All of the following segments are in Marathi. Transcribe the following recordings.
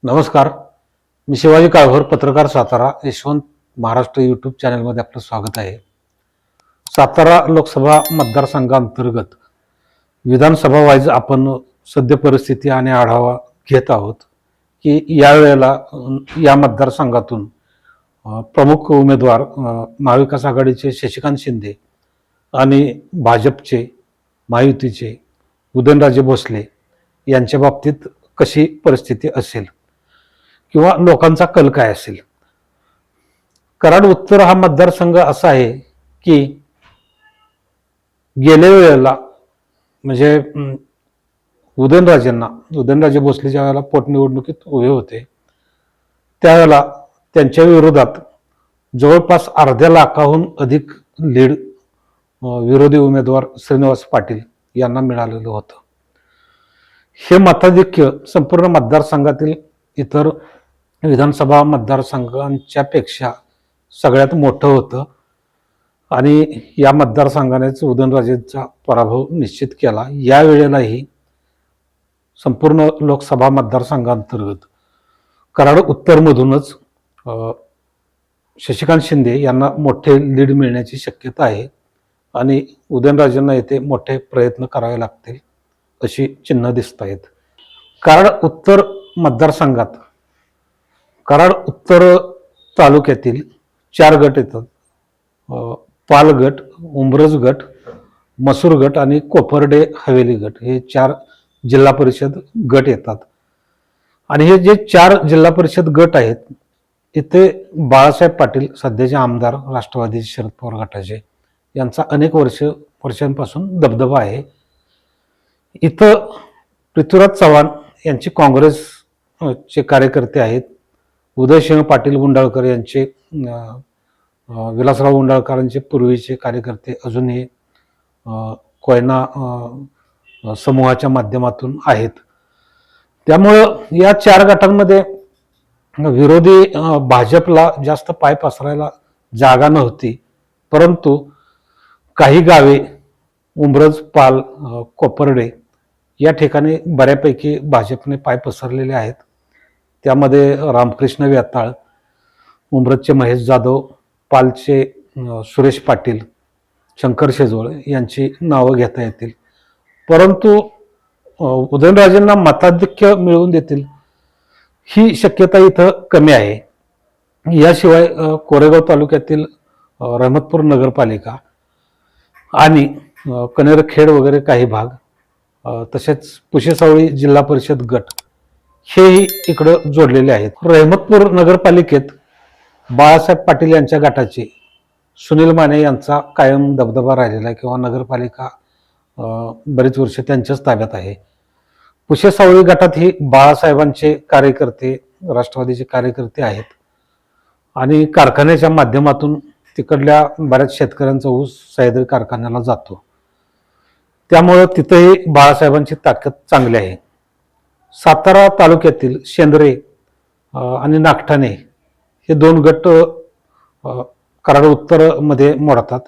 नमस्कार. मी शिवाजी काळभोर, पत्रकार, सातारा. यशवंत महाराष्ट्र यूट्यूब चॅनलमध्ये आपलं स्वागत आहे. सातारा लोकसभा मतदारसंघांतर्गत विधानसभा वाईज आपण सद्य परिस्थिती आणि आढावा घेत आहोत की यावेळेला या मतदारसंघातून प्रमुख उमेदवार महाविकास आघाडीचे शशिकांत शिंदे आणि भाजपचे महायुतीचे उदयनराजे भोसले यांच्या बाबतीत कशी परिस्थिती असेल किंवा लोकांचा कल काय असेल. कराड उत्तर हा मतदारसंघ असा आहे की गेल्या वेळेला म्हणजे उदयनराजे भोसले ज्या वेळेला पोटनिवडणुकीत उभे होते त्यावेळेला त्यांच्या विरोधात जवळपास अर्ध्या लाखाहून अधिक लीड विरोधी उमेदवार श्रीनिवास पाटील यांना मिळालेलं होतं. हे मताधिक्य संपूर्ण मतदारसंघातील इतर विधानसभा मतदारसंघांच्या पेक्षा सगळ्यात मोठं होतं आणि या मतदारसंघानेच उदयनराजेंचा पराभव निश्चित केला. या वेळेलाही संपूर्ण लोकसभा मतदारसंघांतर्गत कराड उत्तरमधूनच शशिकांत शिंदे यांना मोठे लीड मिळण्याची शक्यता आहे आणि उदयनराजेंना येथे मोठे प्रयत्न करावे लागतील अशी चिन्ह दिसत आहेत. कराड उत्तर मतदारसंघात कराड उत्तर तालुक्यातील 4 गट येतात. पाल गट, उंब्रज गट, मसूर गट आणि कोपर्डे हवेली गट हे 4 जिल्हा परिषद गट येतात. आणि हे जे 4 जिल्हा परिषद गट आहेत इथे बाळासाहेब पाटील सध्याचे आमदार राष्ट्रवादी शरद पवार गटाचे यांचा अनेक वर्षांपासून दबदबा आहे. इथं पृथ्वीराज चव्हाण यांचे काँग्रेसचे कार्यकर्ते आहेत. उदयसिंह पाटील गुंडाळकर यांचे विलासराव गुंडाळकरांचे पूर्वीचे कार्यकर्ते अजूनही कोयना समूहाच्या माध्यमातून आहेत. त्यामुळं या 4 गटांमध्ये विरोधी भाजपला जास्त पाय पसरायला जागा नव्हती. परंतु काही गावे उंब्रज, पाल, कोपर्डे या ठिकाणी बऱ्यापैकी भाजपने पाय पसरलेले आहेत. त्यामध्ये रामकृष्ण वेताळ, उंब्रजचे महेश जाधव, पालचे सुरेश पाटील, शंकर शेजवळ यांची नावं घेता येतील. परंतु उदयनराजेंना मताधिक्य मिळवून देतील ही शक्यता इथं कमी आहे. याशिवाय कोरेगाव तालुक्यातील रहमतपूर नगरपालिका आणि कनेरखेड वगैरे काही भाग, तसेच पुशेसावळी जिल्हा परिषद गट हेही इकडं जोडलेले आहेत. रहमतपूर नगरपालिकेत बाळासाहेब पाटील यांच्या गटाचे सुनील माने यांचा कायम दबदबा राहिलेला आहे किंवा नगरपालिका बरेच वर्ष त्यांच्याच ताब्यात आहे. पुशेसावळी गटातही बाळासाहेबांचे कार्यकर्ते, राष्ट्रवादीचे कार्यकर्ते आहेत आणि कारखान्याच्या माध्यमातून तिकडल्या बऱ्याच शेतकऱ्यांचा ऊस सह्याद्री कारखान्याला जातो. त्यामुळं तिथंही बाळासाहेबांची ताकद चांगली आहे. सातारा तालुक्यातील शेंद्रे आणि नागठाणे हे 2 गट कराड उत्तरमध्ये मोडतात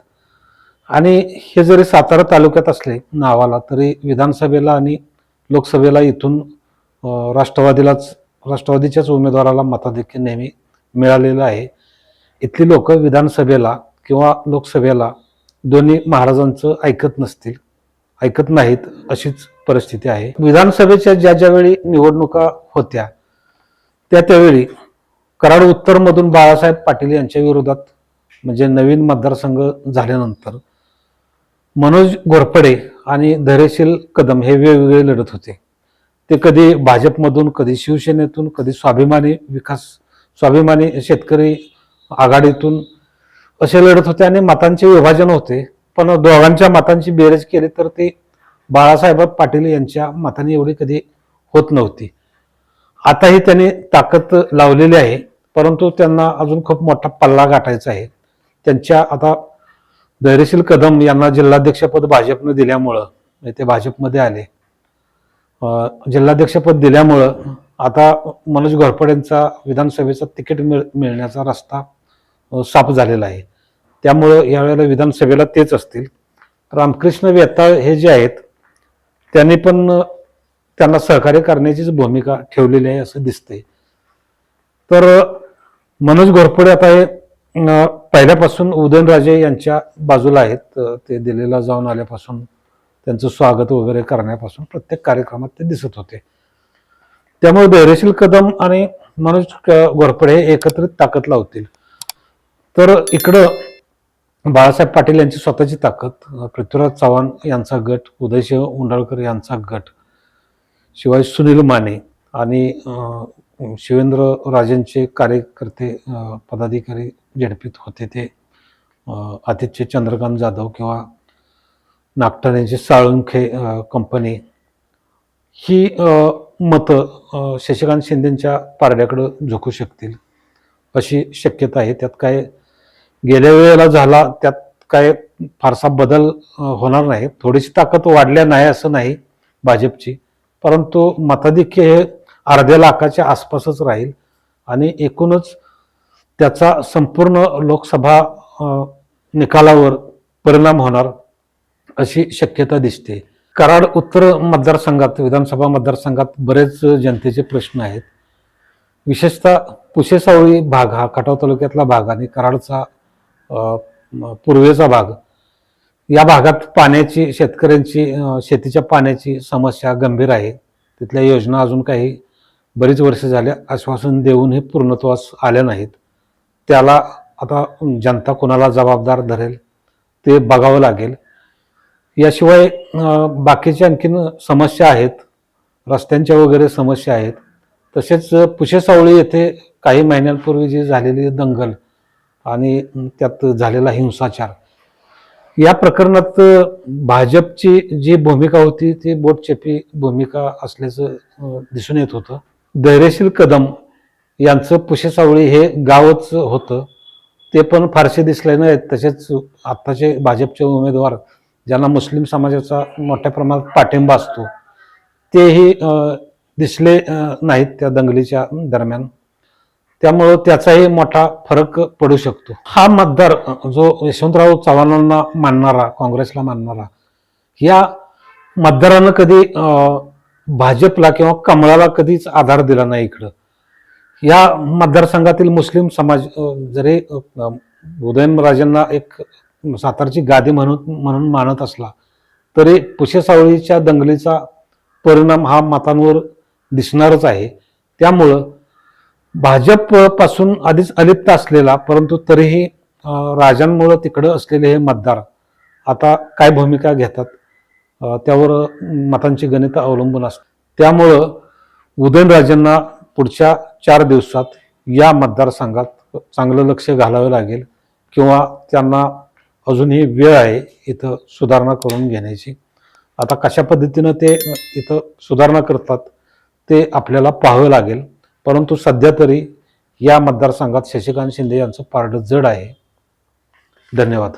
आणि हे जरी सातारा तालुक्यात असले नावाला तरी विधानसभेला आणि लोकसभेला इथून राष्ट्रवादीच्याच उमेदवाराला मताधिक्य नेहमी मिळालेलं आहे. इथली लोक विधानसभेला किंवा लोकसभेला दोन्ही महाराजांचं ऐकत नाहीत अशीच परिस्थिती आहे. विधानसभेच्या ज्यावेळी निवडणुका होत्या त्यावेळी कराड उत्तरमधून बाळासाहेब पाटील यांच्या विरोधात म्हणजे नवीन मतदारसंघ झाल्यानंतर मनोज घोरपडे आणि धैर्यशील कदम हे वेगवेगळे लढत होते. ते कधी भाजपमधून, कधी शिवसेनेतून, कधी स्वाभिमानी शेतकरी आघाडीतून असे लढत होते आणि मतांचे विभाजन होते. पण दोघांच्या मतांची बेरीज केली तर ते बाळासाहेब पाटील यांच्या मताने एवढी कधी होत नव्हती. आताही त्यांनी ताकद लावलेली आहे, परंतु त्यांना अजून खूप मोठा पल्ला गाठायचा आहे. त्यांच्या आता धैर्यशील कदम यांना जिल्हाध्यक्षपद भाजपने दिल्यामुळं ते भाजपमध्ये आले. जिल्हाध्यक्षपद दिल्यामुळं आता मनोज घोरपडेंचा विधानसभेचा तिकीट मिळण्याचा रस्ता साफ झालेला आहे. त्यामुळं यावेळेला विधानसभेला तेच असतील. रामकृष्ण वेताळ हे जे आहेत त्यांनी पण त्यांना सहकार्य करण्याचीच भूमिका ठेवलेली आहे असं दिसतंय. तर मनोज घोरपडे आता हे पहिल्यापासून उदयनराजे यांच्या बाजूला आहेत. ते दिल्लीला जाऊन आल्यापासून त्यांचं स्वागत वगैरे करण्यापासून प्रत्येक कार्यक्रमात ते दिसत होते. त्यामुळे धैर्यशील कदम आणि मनोज घोरपडे हे एकत्रित ताकद लावतील. तर इकडं बाळासाहेब पाटील यांची स्वतःची ताकद, पृथ्वीराज चव्हाण यांचा गट, उदयसिंह उंडाळकर यांचा गट, शिवाय सुनील माने आणि शिवेंद्र राजेंचे कार्यकर्ते, पदाधिकारी झेडपीत होते ते आदित्य चंद्रकांत जाधव किंवा नागठाणेची साळुंखे कंपनी, ही मतं शशिकांत शिंदेच्या पारड्याकडे झुकू शकतील अशी शक्यता आहे. त्यात काय गेल्या वेळेला झाला त्यात काय फारसा बदल होणार नाही. थोडीशी ताकद वाढल्या नाही असं नाही भाजपची, परंतु मताधिक्य हे अर्ध्या लाखाच्या आसपासच राहील आणि एकूणच त्याचा संपूर्ण लोकसभा निकालावर परिणाम होणार अशी शक्यता दिसते. कराड उत्तर मतदारसंघात, विधानसभा मतदारसंघात बरेच जनतेचे प्रश्न आहेत. विशेषतः पुशेसावळी भाग हा खटाव तालुक्यातला भाग आणि कराडचा पूर्वेचा भाग, या भागात पाण्याची, शेतकऱ्यांची शेतीच्या पाण्याची समस्या गंभीर आहे. तिथल्या योजना अजून काही बरीच वर्ष झाल्या आश्वासन देऊनही पूर्णत्वास आल्या नाहीत. त्याला आता जनता कोणाला जबाबदार धरेल ते बघावं लागेल. याशिवाय बाकीच्या आणखीन समस्या आहेत, रस्त्यांच्या वगैरे समस्या आहेत. तसेच पुशेसावळी येथे काही महिन्यांपूर्वी जी झालेली दंगल आणि त्यात झालेला हिंसाचार, या प्रकरणात भाजपची जी भूमिका होती ती बोटचेपी भूमिका असल्याचं दिसून येत होतं. धैर्यशील कदम यांचं पुशेसावळी हे गावच होतं, ते पण फारसे दिसले नाहीत. तसेच आत्ताचे भाजपचे उमेदवार ज्यांना मुस्लिम समाजाचा मोठ्या प्रमाणात पाठिंबा असतो तेही दिसले नाहीत त्या दंगलीच्या दरम्यान. त्यामुळं त्याचाही मोठा फरक पडू शकतो. हा मतदार जो यशवंतराव चव्हाणांना मानणारा, काँग्रेसला मानणारा, या मतदारानं कधी भाजपला किंवा कमळाला कधीच आधार दिला नाही. इकडं या मतदारसंघातील मुस्लिम समाज जरी उदयनराजेंना एक सातारची गादी म्हणून मानत असला तरी पुशेसावळीच्या दंगलीचा परिणाम हा मतांवर दिसणारच आहे. त्यामुळं भाजप पासून आधीच अलिप्त असलेला परंतु तरीही राजांमुळे तिकडं असलेले हे मतदार आता काय भूमिका घेतात त्यावर मतांची गणित अवलंबून असतात. त्यामुळं उदयनराजेंना पुढच्या 4 दिवसात या मतदारसंघात चांगलं लक्ष घालावं लागेल किंवा त्यांना अजूनही वेळ आहे इथं सुधारणा करून घेण्याची. आता कशा पद्धतीनं ते इथं सुधारणा करतात ते आपल्याला पाहावं लागेल. परंतु सध्या तरी या मतदारसंघात शशिकांत शिंदे यांचं पारडं जड आहे. धन्यवाद.